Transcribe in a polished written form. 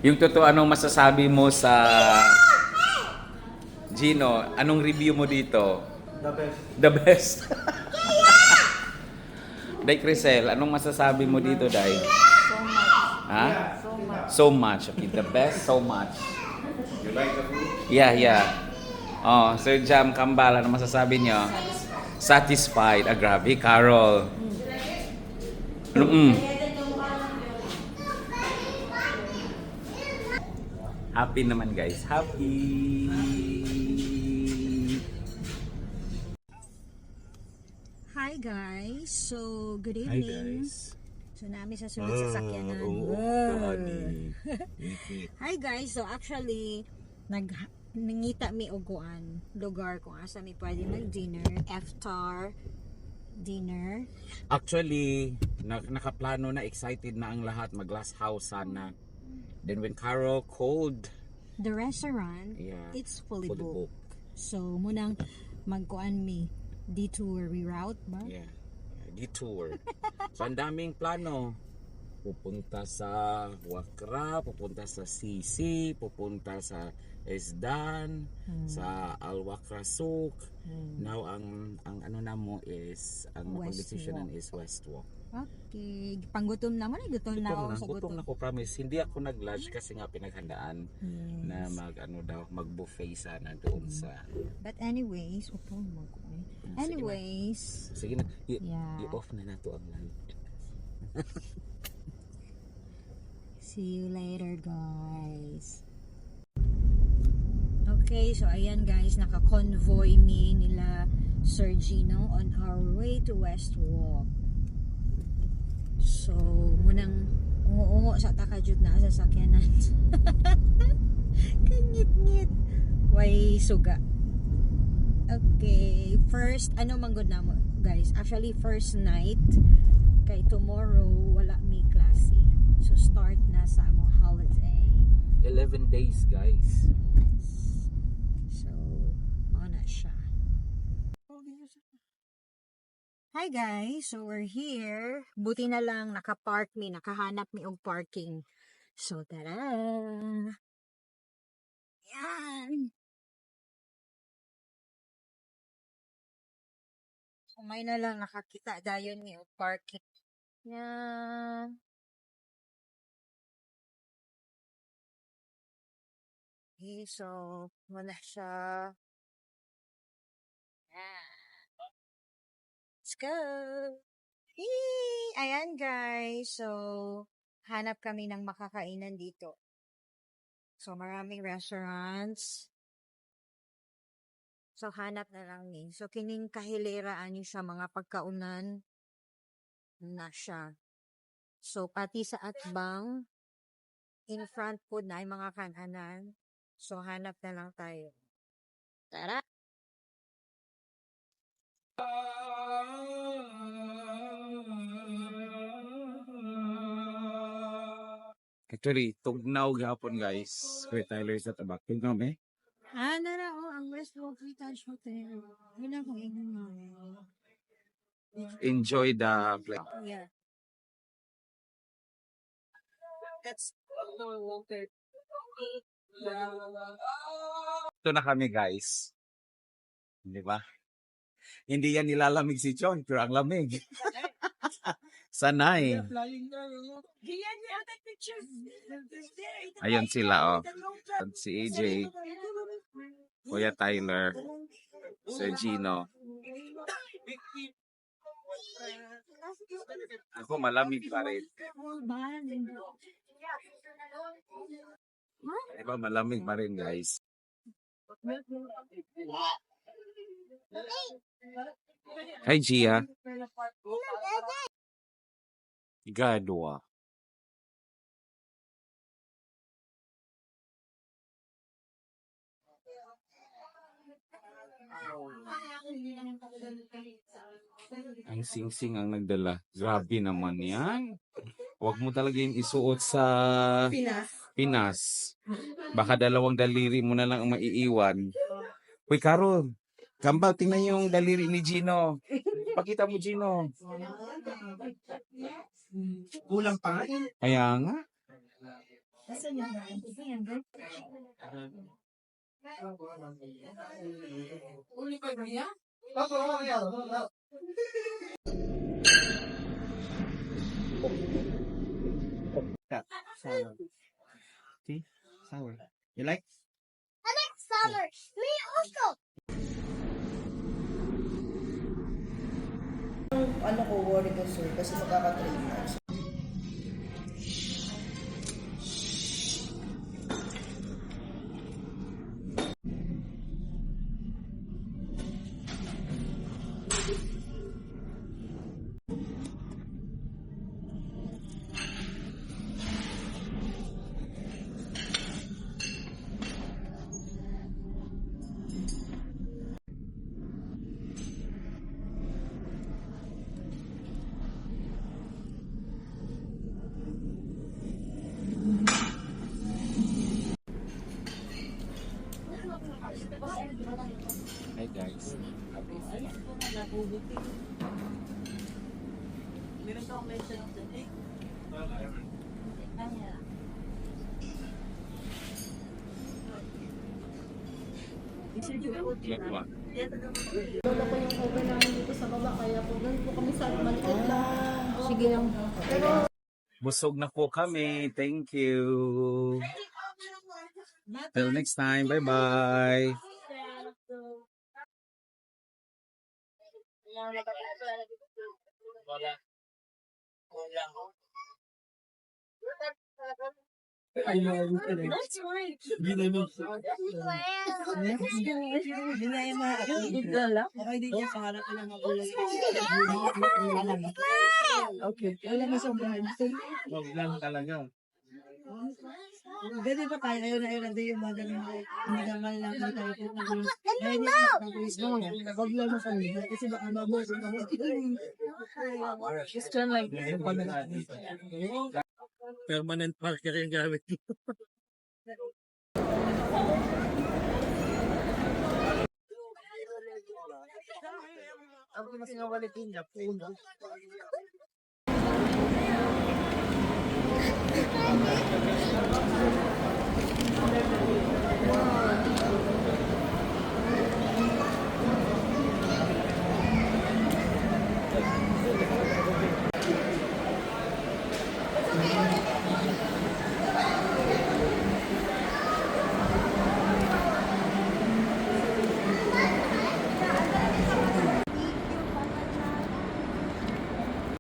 Yung totoo, anong masasabi mo sa Gino? Anong review mo dito? The best. The best. Day Crisel, anong masasabi mo dito, Day? So much. Ha? So much. So much. Okay, the best, so much. You like the food? Yeah. Oh, Sir Jam Kambal, ano masasabi niyo? Satisfied. Ah, grabe, Carol. Happy naman, guys. Happy. Hi guys. So, good evening. So, namin sa sunod sa sakyanan. Hi guys. So, actually, nangita mi oguan lugar kung asa mi pwede mag-dinner. Iftar dinner. Actually, nakaplano na, excited na ang lahat. Mag-glass house sana. Then when Carol called, The restaurant, yeah, it's fully fully booked. booked. So, munang magkuan mi detour reroute ba? Yeah, detour. So, ang daming plano. Pupunta sa Wakra, pupunta sa Sisi, pupunta sa Esdan, sa Al Wakra Souk. Now, ang ano na mo is, ang West decisionan Walk. is West Walk. Okay. Panggutom naman ay gutom na ako sa Gutom gutom. na ko, promise. Hindi ako nag-lunch kasi nga pinaghandaan Yes. na mag-buffet sana doon sa... But anyways, upo mo ko eh. Anyways, Sige na, Yeah. i-off na nato ang light. see you later guys. Okay, so ayan guys, naka-convoy me nila Sir Gino on our way to West Walk. So, munang ungo-ungo sa takajud na sa sakyanan. Kangit-ngit. Way suga. Okay, first, ano manggod na mo guys? Actually, first night, kay tomorrow, wala mi klase. So, start na sa among holiday. 11 days, guys. So, mga na siya. Hi guys, so we're here. Buti na lang nakapark mi, nakahanap mi og parking. So, tara! Yan! Umay na lang nakakita dayon mi og parking. Yan! Okay, so, wala siya. Yan! Let's go! Yee! Ayan guys, so, hanap kami ng makakainan dito. So, maraming restaurants. So, hanap na lang ni. So, kining kahiliraan niyo siya mga pagkaunan na siya. So, pati sa atbang, in front po na ay mga kananan. So, hanap na lang tayo. Tara! Actually, tugnaw gapon, guys. Kuya Tyler sa tabak. Tugnaw, eh? Nara, ang West Walk Heritage Hotel. Yun ang kung Enjoy the play. Yeah. That's more water. Ito na kami, guys. Di ba? Hindi yan nilalamig si Chon, pero ang lamig. Sanay. Ayun sila, oh. Si AJ, Kuya Tyler, Sir Gino. Ako, malamig pa rin. Diba, malamig pa rin, guys. Hi, Gia. Gadwa. Ang sing-sing ang nagdala. Grabe naman yan. Huwag mo talaga yung isuot sa Pinas. Baka dalawang daliri mo na lang ang maiiwan. Uy, Carol. Kambal, tingnan yung daliri ni Gino. Pakita mo, Gino. Kulang pa nga. Kaya nga. Sour. See? Sour. You like? Ano ko, worry ko sir, kasi magkaka-3 months. Hi guys. Lola ko yung cover namin dito sa baba, kaya po doon po kami sa maliit lang. Sige lang. Busog na po kami. Thank you. Till next time. Bye-bye. Wag lang talaga. Pwede ba tayo ayun na yung mga ganun hindi naman lang tayo wag lang mo kami kasi baka mabos Permanent marker yung gamit ko. Ang pinasingawalitin niya, puno.